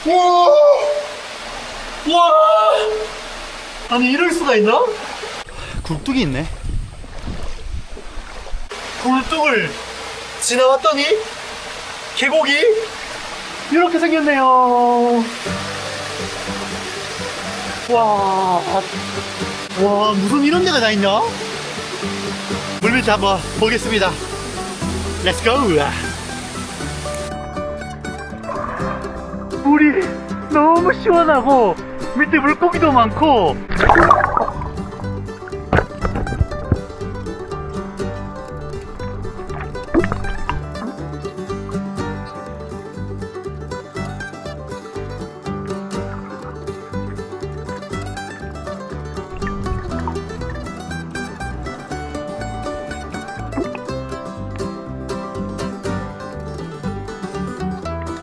우와! 우와! 아니, 이럴 수가 있나? 굴뚝이 있네. 굴뚝을 지나왔더니 계곡이 이렇게 생겼네요. 와, 와, 무슨 이런 데가 다 있냐? 물 밑에 한번 보겠습니다. Let's go! 물이 너무 시원하고 밑에 물고기도 많고